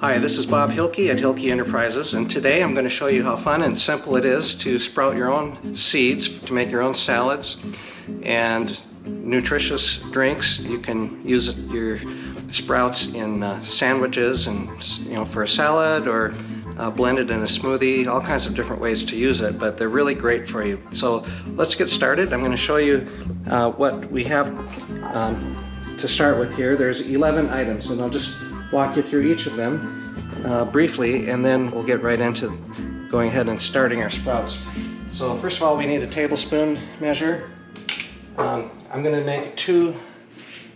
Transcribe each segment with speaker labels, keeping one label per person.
Speaker 1: Hi, this is Bob Hilke at Hilke Enterprises, and today I'm going to show you how fun and simple it is to sprout your own seeds to make your own salads and nutritious drinks. You can use your sprouts in sandwiches and for a salad, or blended in a smoothie, all kinds of different ways to use it, but they're really great for you. So let's get started. I'm going to show you what we have to start with here. There's 11 items, and I'll just walk you through each of them briefly, and then we'll get right into going ahead and starting our sprouts. So first of all, we need a tablespoon measure. I'm going to make 2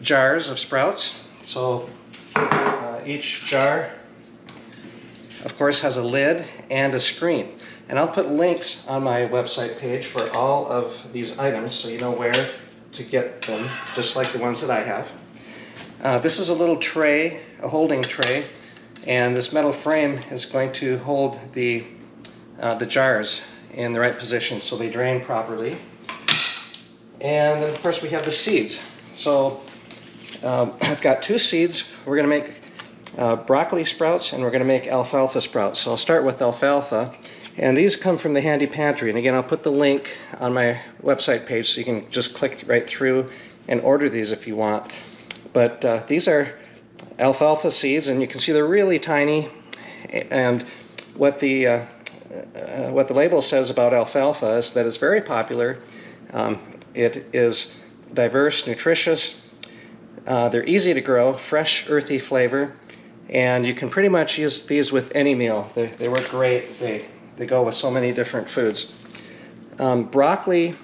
Speaker 1: jars of sprouts. So each jar, of course, has a lid and a screen. And I'll put links on my website page for all of these items so you know where to get them, just like the ones that I have. This is a little tray, a holding tray, and this metal frame is going to hold the jars in the right position so they drain properly. And then of course we have the seeds. So I've got 2 seeds. We're going to make broccoli sprouts, and we're going to make alfalfa sprouts. So I'll start with alfalfa, and these come from the Handy Pantry. And again, I'll put the link on my website page so you can just click right through and order these if you want. But these are alfalfa seeds, and you can see they're really tiny. And what the label says about alfalfa is that it's very popular. It is diverse, nutritious. They're easy to grow, fresh, earthy flavor, and you can pretty much use these with any meal. They work great. They go with so many different foods. Broccoli,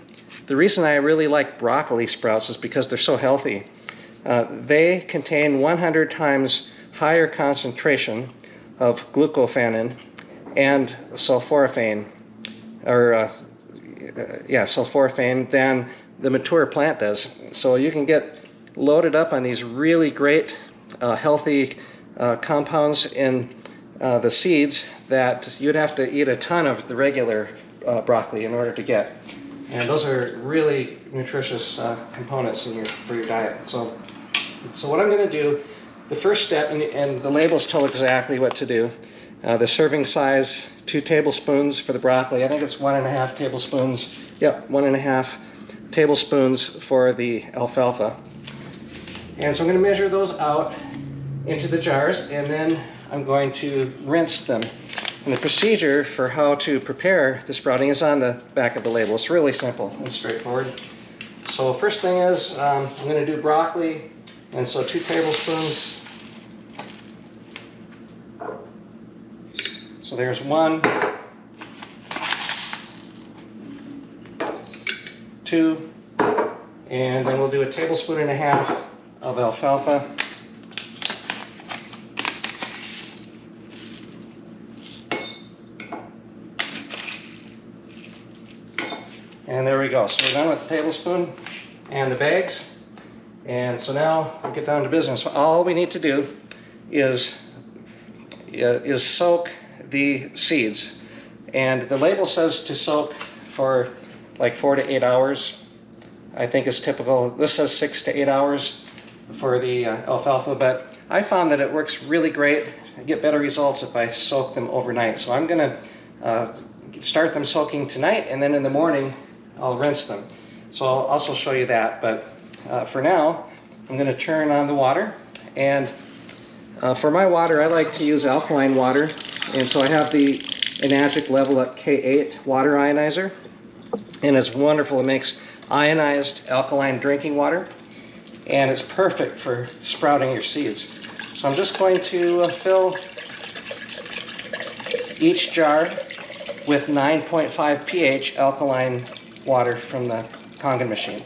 Speaker 1: the reason I really like broccoli sprouts is because they're so healthy. They contain 100 times higher concentration of glucophanin and sulforaphane, sulforaphane, than the mature plant does. So you can get loaded up on these really great healthy compounds in the seeds that you'd have to eat a ton of the regular broccoli in order to get. And those are really nutritious components for your diet. So what I'm going to do, the first step, and the labels tell exactly what to do. The serving size, 2 tablespoons for the broccoli. I think it's 1.5 tablespoons. Yep, 1.5 tablespoons for the alfalfa. And so I'm going to measure those out into the jars, and then I'm going to rinse them. And the procedure for how to prepare the sprouting is on the back of the label. It's really simple and straightforward. So first thing is, I'm going to do broccoli, and so 2 tablespoons. So there's 1, 2, and then we'll do 1.5 tablespoons of alfalfa. And there we go. So we're done with the tablespoon and the bags. And so now we'll get down to business. All we need to do is soak the seeds. And the label says to soak for like 4 to 8 hours. I think is typical. This says 6 to 8 hours for the alfalfa, but I found that it works really great. I get better results if I soak them overnight. So I'm going to start them soaking tonight, and then in the morning I'll rinse them. So I'll also show you that, but for now I'm going to turn on the water. And for my water, I like to use alkaline water, and so I have the Leveluk K8 water ionizer, and it's wonderful. It makes ionized alkaline drinking water, and it's perfect for sprouting your seeds. So I'm just going to fill each jar with 9.5 pH alkaline water from the Kangen machine.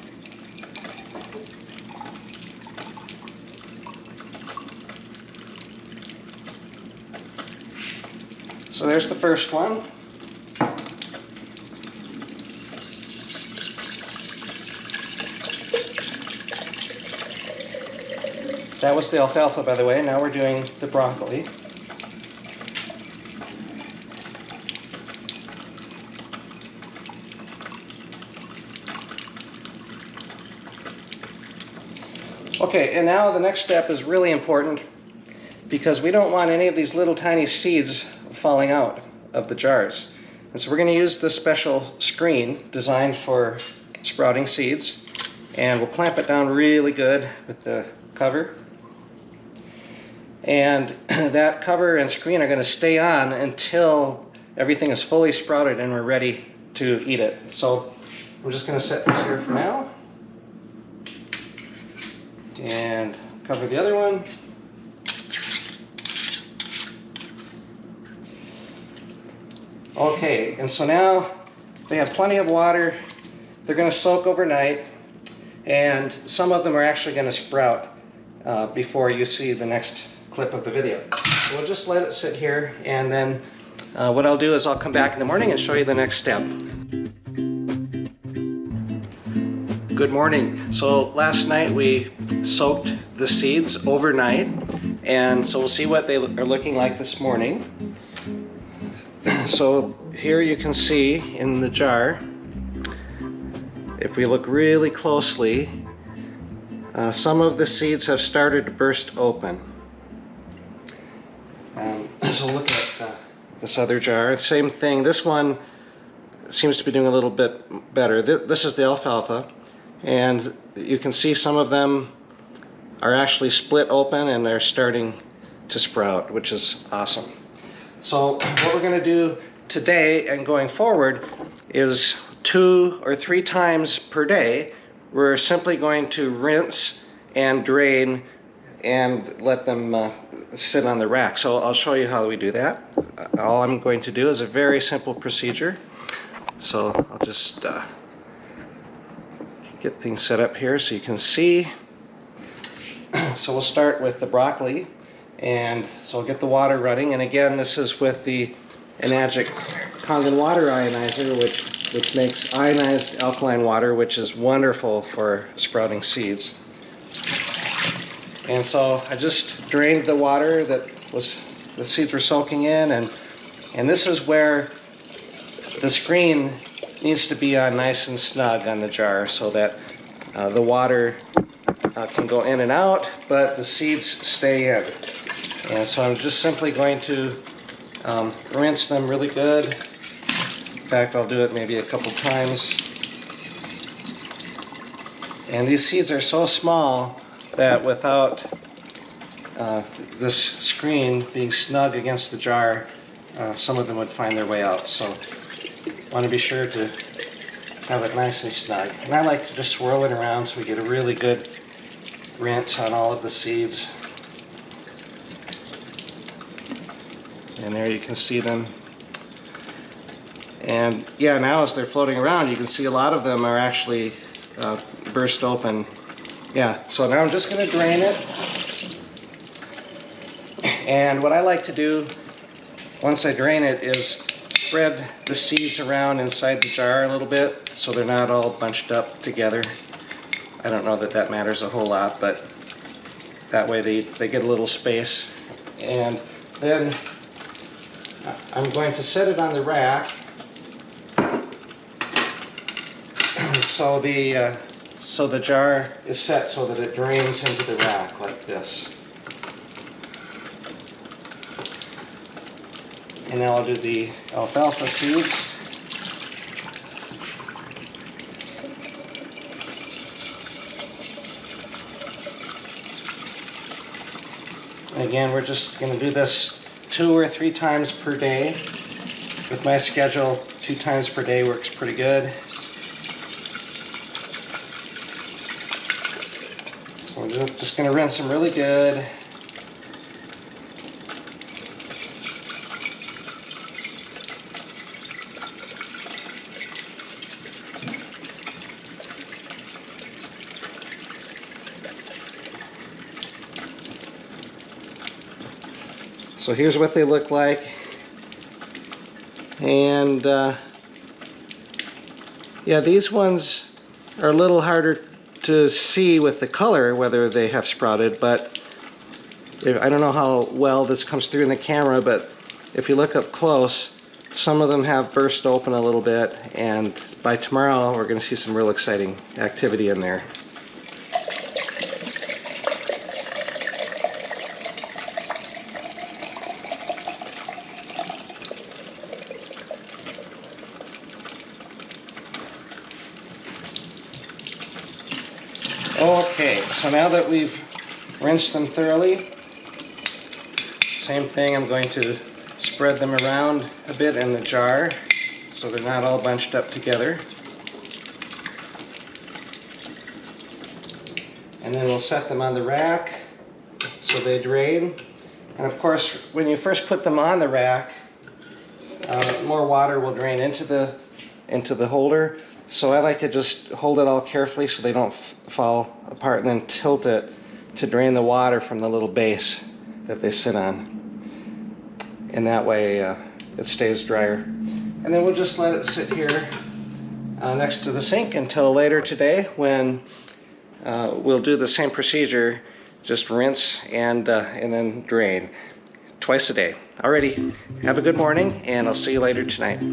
Speaker 1: So there's the first one. That was the alfalfa, by the way. Now we're doing the broccoli. Okay, and now the next step is really important because we don't want any of these little tiny seeds falling out of the jars. And so we're going to use this special screen designed for sprouting seeds, and we'll clamp it down really good with the cover. And that cover and screen are going to stay on until everything is fully sprouted and we're ready to eat it. So I'm just going to set this here for now and cover the other one. Okay, and so now they have plenty of water. They're going to soak overnight, and some of them are actually going to sprout before you see the next clip of the video. So we'll just let it sit here, and then what I'll do is I'll come back in the morning and show you the next step. Good morning. So last night we soaked the seeds overnight, and so we'll see what they are looking like this morning. So here you can see in the jar, if we look really closely, some of the seeds have started to burst open. So look at this other jar, same thing. This one seems to be doing a little bit better. This is the alfalfa, and you can see some of them are actually split open and they're starting to sprout, which is awesome. So what we're going to do today and going forward is 2 or 3 times per day, we're simply going to rinse and drain and let them sit on the rack. So I'll show you how we do that. All I'm going to do is a very simple procedure. So I'll just get things set up here so you can see. So we'll start with the broccoli, and so I'll get the water running. And again, this is with the Kangen water ionizer, which makes ionized alkaline water, which is wonderful for sprouting seeds. And so I just drained the water that the seeds were soaking in, and this is where the screen needs to be on nice and snug on the jar so that the water can go in and out, but the seeds stay in. And so I'm just simply going to rinse them really good. In fact, I'll do it maybe a couple times. And these seeds are so small that without this screen being snug against the jar, some of them would find their way out. So I want to be sure to have it nice and snug. And I like to just swirl it around so we get a really good rinse on all of the seeds. And there you can see them. And yeah, now as they're floating around, you can see a lot of them are actually burst open. Yeah, so now I'm just going to drain it. And what I like to do once I drain it is spread the seeds around inside the jar a little bit so they're not all bunched up together. I don't know that that matters a whole lot, but that way they get a little space. And then I'm going to set it on the rack so the jar is set so that it drains into the rack like this. And now I'll do the alfalfa seeds. And again, we're just going to do this 2 or 3 times per day. With my schedule, 2 times per day works pretty good. So we're just going to rinse them really good. So here's what they look like, and yeah, these ones are a little harder to see with the color whether they have sprouted, but I don't know how well this comes through in the camera, but if you look up close, some of them have burst open a little bit, and by tomorrow we're going to see some real exciting activity in there. Okay, so now that we've rinsed them thoroughly, same thing, I'm going to spread them around a bit in the jar so they're not all bunched up together. And then we'll set them on the rack so they drain. And of course, when you first put them on the rack, more water will drain into the holder. So I like to just hold it all carefully so they don't fall apart, and then tilt it to drain the water from the little base that they sit on. And that way it stays drier. And then we'll just let it sit here next to the sink until later today, when we'll do the same procedure, just rinse and then drain twice a day. Alrighty, have a good morning, and I'll see you later tonight.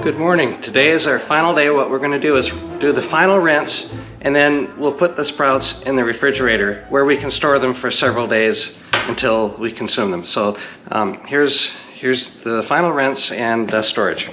Speaker 1: Good morning. Today is our final day. What we're going to do is do the final rinse, and then we'll put the sprouts in the refrigerator where we can store them for several days until we consume them. So here's the final rinse and storage.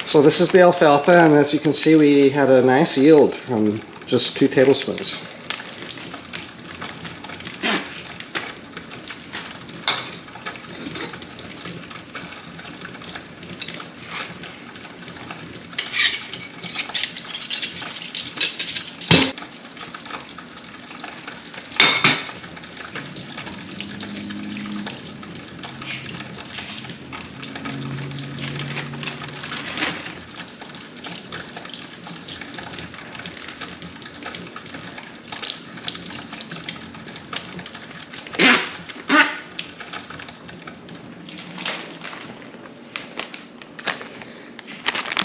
Speaker 1: So this is the alfalfa, and as you can see, we had a nice yield from just 2 tablespoons.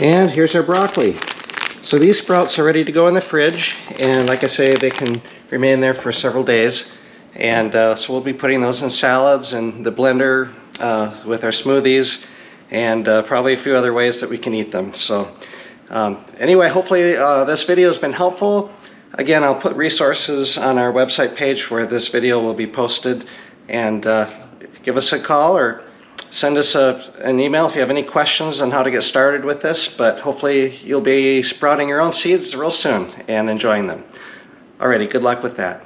Speaker 1: And here's our broccoli. So these sprouts are ready to go in the fridge, and like I say, they can remain there for several days. And so we'll be putting those in salads and the blender with our smoothies, and probably a few other ways that we can eat them. So anyway, hopefully this video has been helpful. Again, I'll put resources on our website page where this video will be posted, and give us a call or send us an email if you have any questions on how to get started with this, but hopefully you'll be sprouting your own seeds real soon and enjoying them. Alrighty, good luck with that.